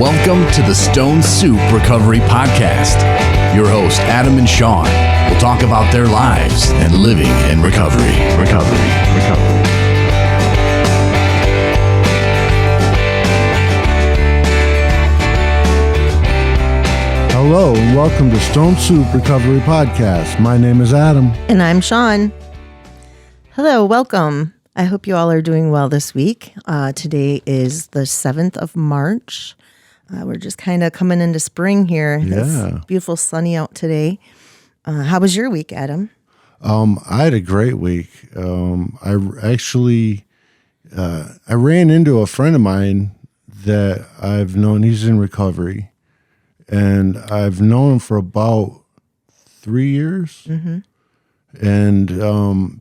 Welcome to the Stone Soup Recovery Podcast. Your host, Adam and Sean, will talk about their lives and living in recovery. Hello, and welcome to Stone Soup Recovery Podcast. My name is Adam. And I'm Sean. Hello, welcome. I hope you all are doing well this week. Today is the 7th of March. We're just kind of coming into spring here. Yeah. It's beautiful sunny out today. How was your week, Adam? I had a great week. I ran into a friend of mine that I've known. He's in recovery. And I've known him for about 3 years. Mm-hmm. And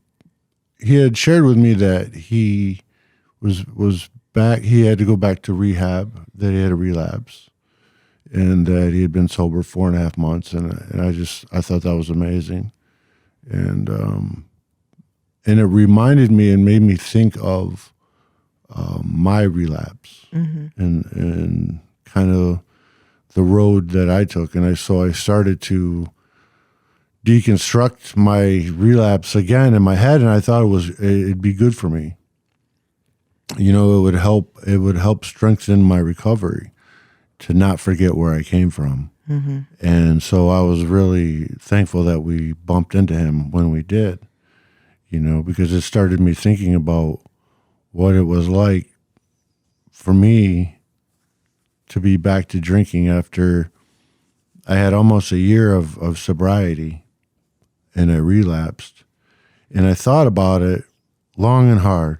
he had shared with me that he was back. He had to go back to rehab, that he had a relapse, and that he had been sober 4.5 months. And I thought that was amazing. And it reminded me and made me think of my relapse and kind of the road that I took. And so I started to deconstruct my relapse again in my head, and I thought it'd be good for me. You know, it would help strengthen my recovery to not forget where I came from. Mm-hmm. And so I was really thankful that we bumped into him when we did, you know, because it started me thinking about what it was like for me to be back to drinking after I had almost a year of sobriety, and I relapsed. And I thought about it long and hard.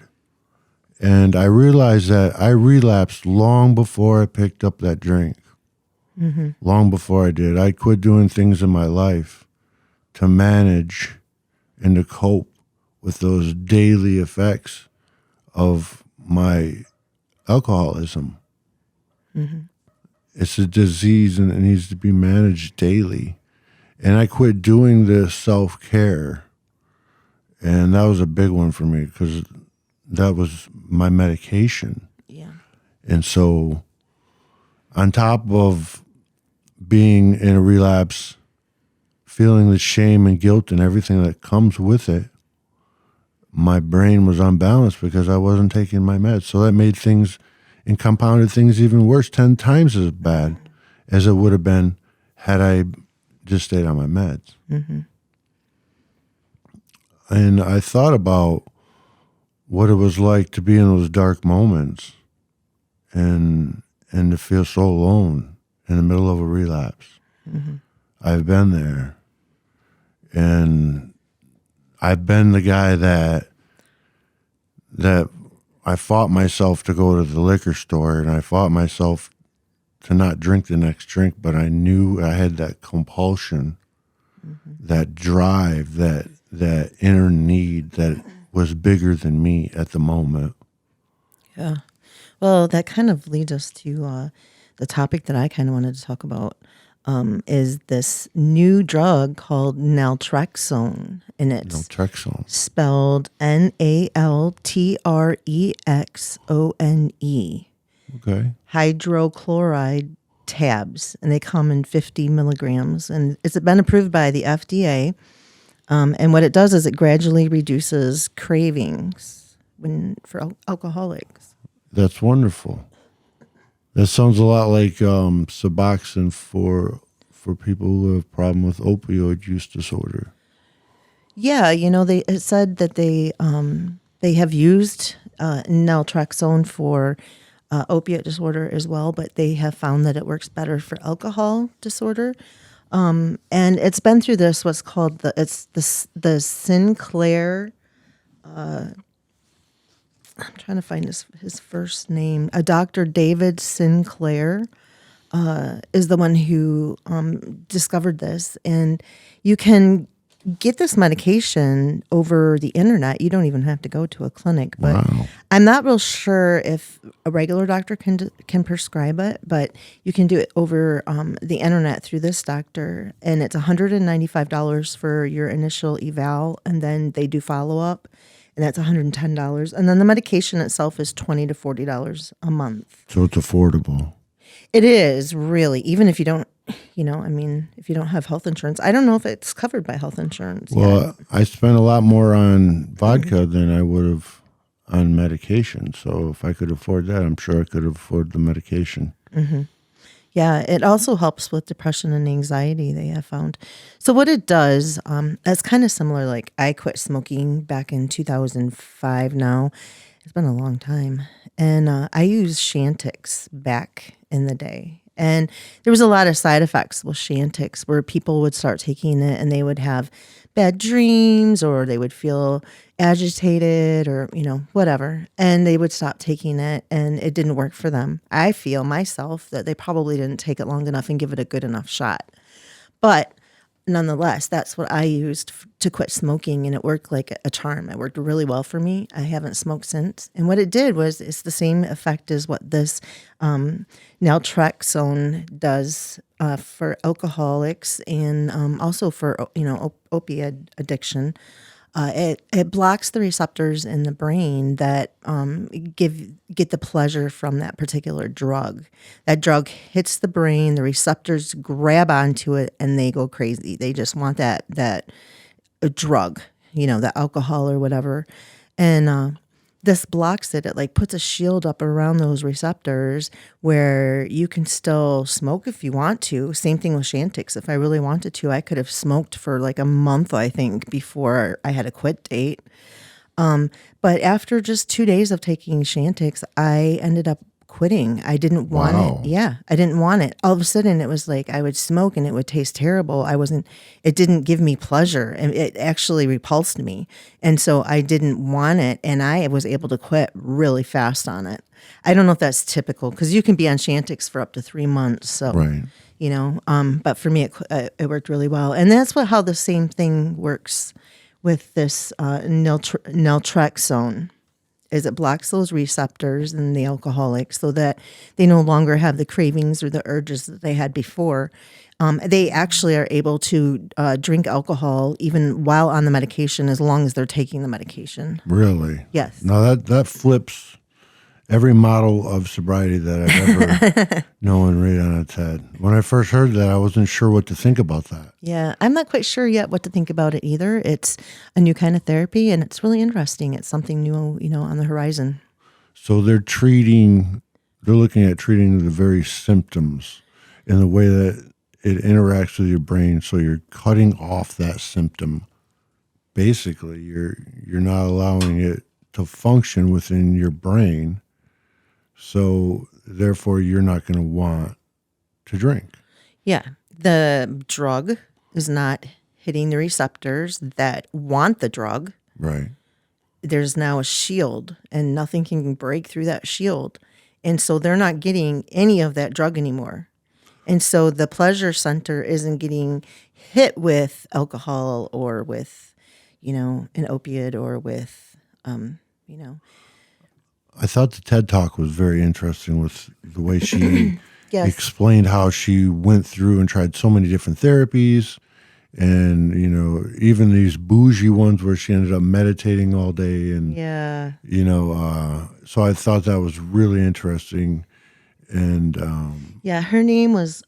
And I realized that I relapsed long before I picked up that drink. Mm-hmm. Long before I did. I quit doing things in my life to manage and to cope with those daily effects of my alcoholism. Mm-hmm. It's a disease and it needs to be managed daily. And I quit doing this self-care. And that was a big one for me because that was my medication. Yeah. And so on top of being in a relapse, feeling the shame and guilt and everything that comes with it, my brain was unbalanced because I wasn't taking my meds. So that made things and compounded things even worse, 10 times as bad as it would have been had I just stayed on my meds. Mm-hmm. And I thought about what it was like to be in those dark moments and to feel so alone in the middle of a relapse. Mm-hmm. I've been there. And I've been the guy that I fought myself to go to the liquor store, and I fought myself to not drink the next drink, but I knew I had that compulsion, that drive, that inner need that was bigger than me at the moment. Yeah. Well, that kind of leads us to the topic that I kind of wanted to talk about, is this new drug called naltrexone. And it's spelled Naltrexone. Okay. Hydrochloride tabs, and they come in 50 milligrams. And it's been approved by the FDA. And what it does is it gradually reduces cravings for alcoholics. That's wonderful. That sounds a lot like Suboxone for people who have problem with opioid use disorder. Yeah, you know, it said that they have used naltrexone for opiate disorder as well, but they have found that it works better for alcohol disorder. And it's been through this what's called the Sinclair. I'm trying to find his first name. Dr. David Sinclair is the one who discovered this, and you can get this medication over the internet. You don't even have to go to a clinic. But wow. I'm not real sure if a regular doctor can prescribe it, but you can do it over the internet through this doctor, and it's $195 for your initial eval, and then they do follow-up, and that's $110. And then the medication itself is $20 to $40 a month. So it's affordable. It is really, even if you don't, I mean, if you don't have health insurance, I don't know if it's covered by health insurance yet. Well, I spent a lot more on vodka than I would have on medication. So if I could afford that, I'm sure I could afford the medication. Yeah, it also helps with depression and anxiety, they have found. So what it does, that's kind of similar. Like I quit smoking back in 2005 now. It's been a long time. And I used Chantix back in the day. And there was a lot of side effects with Chantix where people would start taking it and they would have bad dreams or they would feel agitated or, whatever. And they would stop taking it and it didn't work for them. I feel myself that they probably didn't take it long enough and give it a good enough shot. But nonetheless, that's what I used to quit smoking, and it worked like a charm. It worked really well for me. I haven't smoked since. And what it did was it's the same effect as what this naltrexone does for alcoholics and also for, opiate addiction. It blocks the receptors in the brain that get the pleasure from that particular drug. That drug hits the brain, the receptors grab onto it, and they go crazy. They just want that drug, the alcohol or whatever. And this blocks it. It like puts a shield up around those receptors where you can still smoke if you want to. Same thing with Chantix. If I really wanted to, I could have smoked for like a month, I think, before I had a quit date. But after just 2 days of taking Chantix, I ended up quitting. I didn't want it. Yeah, I didn't want it. All of a sudden, it was like I would smoke and it would taste terrible. It didn't give me pleasure, and it actually repulsed me. And so I didn't want it, and I was able to quit really fast on it. I don't know if that's typical because you can be on Chantix for up to 3 months. So, Right. But for me, it worked really well. And that's how the same thing works with this naltrexone. Is it blocks those receptors in the alcoholics so that they no longer have the cravings or the urges that they had before. They actually are able to drink alcohol even while on the medication as long as they're taking the medication. Really? Yes. Now that flips every model of sobriety that I've ever known right on its head. When I first heard that, I wasn't sure what to think about that. Yeah, I'm not quite sure yet what to think about it either. It's a new kind of therapy, and it's really interesting. It's something new, on the horizon. So they're looking at treating the very symptoms in the way that it interacts with your brain. So you're cutting off that symptom. Basically, you're not allowing it to function within your brain. So therefore, you're not going to want to drink. Yeah, the drug is not hitting the receptors that want the drug. Right. There's now a shield, and nothing can break through that shield. And so they're not getting any of that drug anymore. And so the pleasure center isn't getting hit with alcohol or with, an opiate or with, I thought the TED Talk was very interesting with the way she Yes. explained how she went through and tried so many different therapies. And, even these bougie ones where she ended up meditating all day. And, Yeah. so I thought that was really interesting. And Yeah, her name was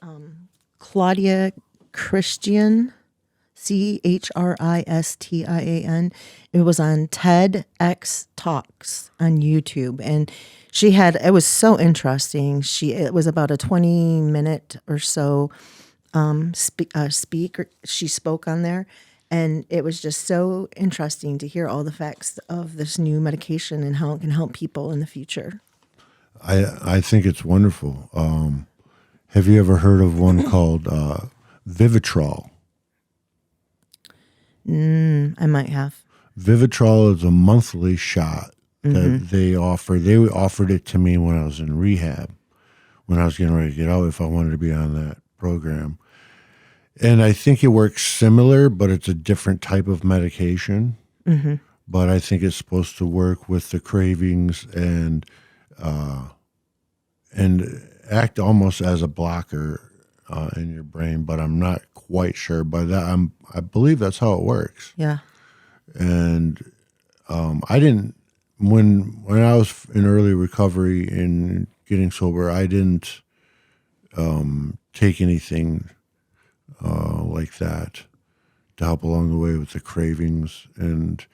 Claudia Christian, Christian. It was on TEDx Talks on YouTube, and it was so interesting. It was about a 20-minute or so she spoke on there, and it was just so interesting to hear all the facts of this new medication and how it can help people in the future. I think it's wonderful. Have you ever heard of one called Vivitrol? I might have. Vivitrol is a monthly shot that they offer. They offered it to me when I was in rehab, when I was getting ready to get out, if I wanted to be on that program. And I think it works similar, but it's a different type of medication. Mm-hmm. But I think it's supposed to work with the cravings and act almost as a blocker in your brain. But I'm not quite sure. But I believe that's how it works. Yeah. And I didn't when I was in early recovery and getting sober, I didn't take anything like that to help along the way with the cravings. And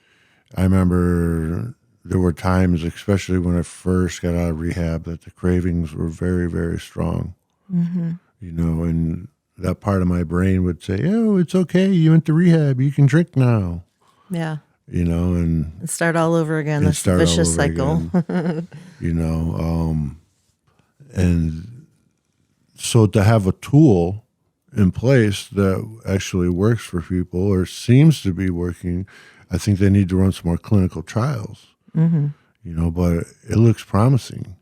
I remember there were times, especially when I first got out of rehab, that the cravings were very, very strong. And that part of my brain would say, "Oh, it's okay. You went to rehab. You can drink now." Yeah. And Start all over again. That's the start all vicious over cycle. again. And so to have a tool in place that actually works for people or seems to be working, I think they need to run some more clinical trials. But it looks promising.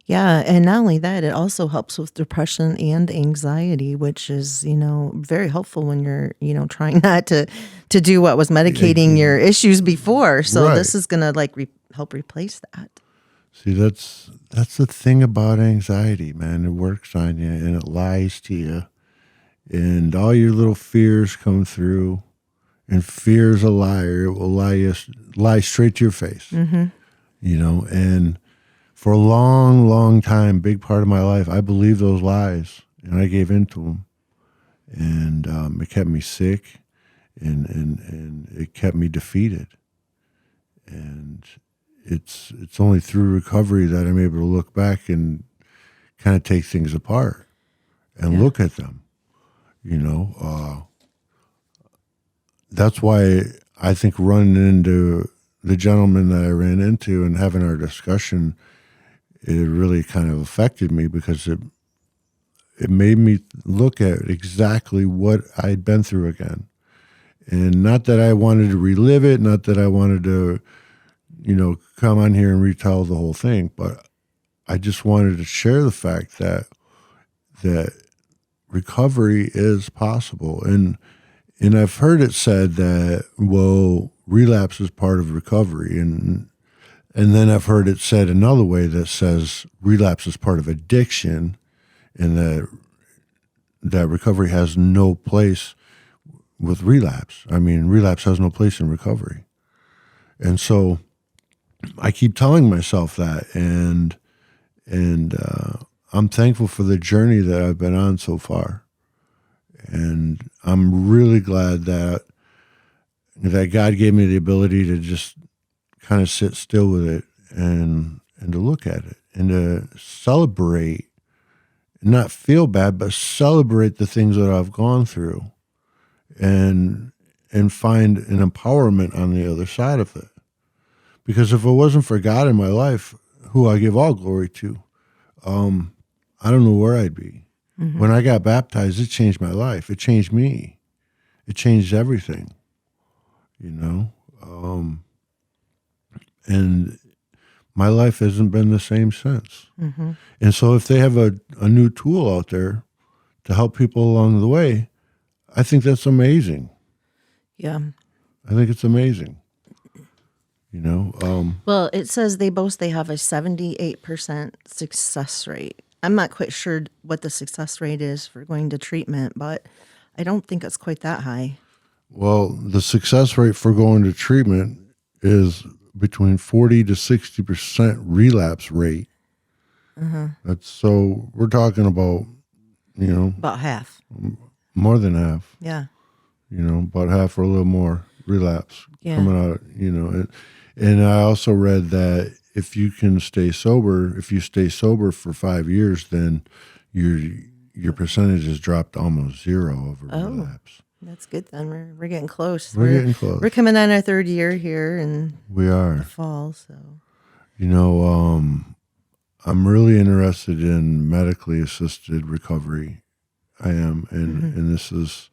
Yeah, and not only that, it also helps with depression and anxiety, which is, very helpful when you're, trying not to do what was medicating your issues before. So this is going to help replace that. See, that's the thing about anxiety, man. It works on you and it lies to you. And all your little fears come through. And fear's a liar. It will lie straight to your face. And for a long, long time, big part of my life, I believed those lies, and I gave into them, and it kept me sick, and it kept me defeated. And it's only through recovery that I'm able to look back and kind of take things apart and look at them. That's why I think running into the gentleman that I ran into and having our discussion, it really kind of affected me because it made me look at exactly what I'd been through again. And not that I wanted to relive it, not that I wanted to, come on here and retell the whole thing, but I just wanted to share the fact that recovery is possible. And I've heard it said that, well, relapse is part of recovery. And then I've heard it said another way that says relapse is part of addiction, and that recovery has no place with relapse. I mean, relapse has no place in recovery. And so I keep telling myself that, and I'm thankful for the journey that I've been on so far. And I'm really glad that God gave me the ability to just kind of sit still with it and to look at it and to celebrate, not feel bad, but celebrate the things that I've gone through and find an empowerment on the other side of it. Because if it wasn't for God in my life, who I give all glory to, I don't know where I'd be. When I got baptized, it changed my life. It changed me. It changed everything, and my life hasn't been the same since. And so if they have a new tool out there to help people along the way, I think that's amazing. Yeah. I think it's amazing. Well, it says they have a 78% success rate. I'm not quite sure what the success rate is for going to treatment, but I don't think it's quite that high. Well, the success rate for going to treatment is between 40 to 60% relapse rate. So we're talking about, About half. more than half. Yeah. About half or a little more relapse coming out. And I also read that if you stay sober for 5 years, then your percentage has dropped to almost zero over relapse. That's good then. We're getting close. We're getting close. We're coming on our third year here in the fall. So I'm really interested in medically assisted recovery. I am, and this is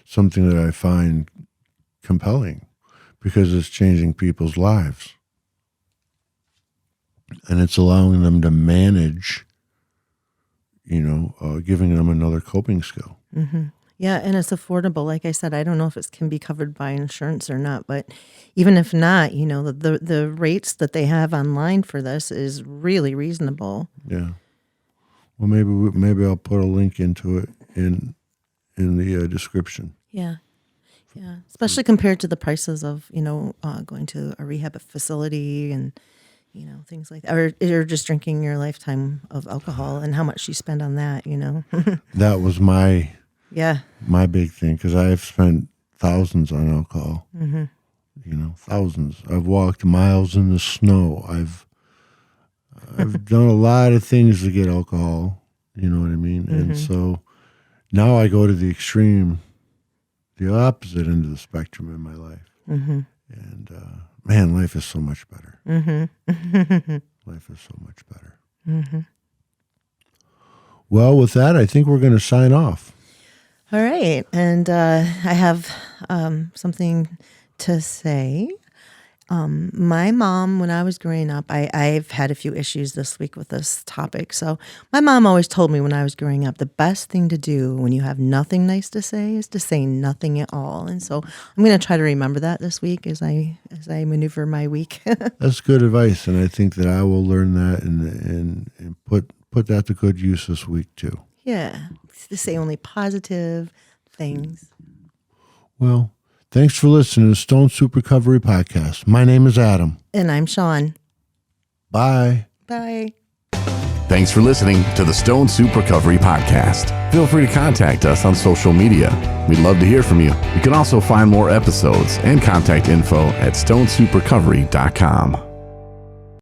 something that I find compelling because it's changing people's lives. And it's allowing them to manage, giving them another coping skill. Yeah, and it's affordable. Like I said, I don't know if it can be covered by insurance or not, but even if not, the rates that they have online for this is really reasonable. Yeah. Well, maybe I'll put a link into it in the description. Yeah. Especially compared to the prices of going to a rehab facility and things like that, or just drinking your lifetime of alcohol and how much you spend on that. That was my Yeah. big thing, because I've spent thousands on alcohol. Thousands. I've walked miles in the snow. I've done a lot of things to get alcohol. You know what I mean? And so now I go to the extreme, the opposite end of the spectrum in my life. And man, life is so much better. Life is so much better. Well, with that, I think we're going to sign off. All right. And I have something to say. My mom, when I was growing up, I've had a few issues this week with this topic. So my mom always told me when I was growing up, the best thing to do when you have nothing nice to say is to say nothing at all. And so I'm going to try to remember that this week as I maneuver my week. That's good advice, and I think that I will learn that and put that to good use this week too. Yeah, to say only positive things. Well, thanks for listening to Stone Soup Recovery Podcast. My name is Adam. And I'm Sean. Bye. Bye. Thanks for listening to the Stone Soup Recovery Podcast. Feel free to contact us on social media. We'd love to hear from you. You can also find more episodes and contact info at stonesouprecovery.com.